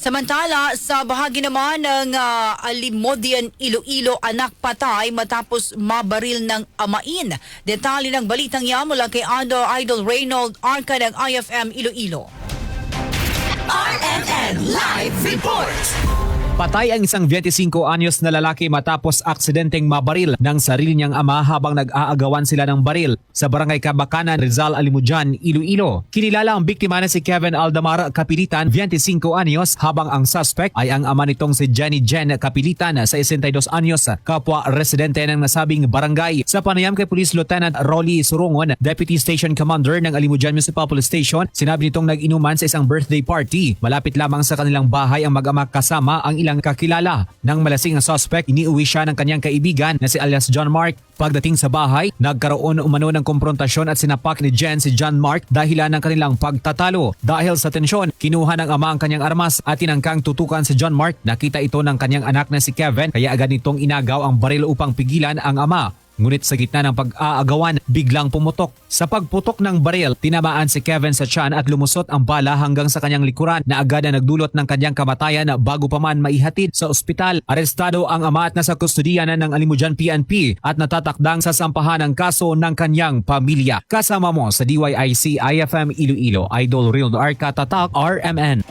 Samantala, sa bahagi naman ng Alimodian, Iloilo, anak patay matapos mabaril ng amain. Detalye ng balitang yan mula kay Idol Reynold Arca ng IFM Iloilo. RMN Live Report! Patay ang isang 25 anyos na lalaki matapos aksidenteng mabaril ng sarili niyang ama habang nag-aagawan sila ng baril sa barangay Kabakanan, Rizal, Alimujan, Iloilo. Kinilala ang biktima na si Kevin Aldamar Kapilitan, 25 anyos, habang ang suspect ay ang ama nitong si Jenny Jen Kapilitan, 62 anyos, kapwa residente ng nasabing barangay. Sa panayam kay Police Lieutenant Rolly Surungon, Deputy Station Commander ng Alimujan Municipal Police Station, sinabi nitong nag-inuman sa isang birthday party. Malapit lamang sa kanilang bahay ang mag-ama kasama ang ilang kakilala. Nang malasing ang suspect, iniuwi siya ng kanyang kaibigan na si alias John Mark. Pagdating sa bahay, nagkaroon umano ng komprontasyon at sinapak ni Jen si John Mark dahilan ng kanilang pagtatalo. Dahil sa tensyon, kinuha ng ama ang kanyang armas at tinangkang tutukan si John Mark. Nakita ito ng kanyang anak na si Kevin, kaya agad nitong inagaw ang baril upang pigilan ang ama. Ngunit sa gitna ng pag-aagawan, biglang pumutok. Sa pagputok ng baril, tinamaan si Kevin sa tiyan at lumusot ang bala hanggang sa kanyang likuran na agad na nagdulot ng kanyang kamatayan bago pa man maihatid sa ospital. Arestado ang ama at nasa kustudiya na ng Alimujan PNP at natatakdang sa sampahan ng kaso ng kanyang pamilya. Kasama mo sa DYIC IFM Iloilo, Idol Reynold Arca, Tatak, RMN.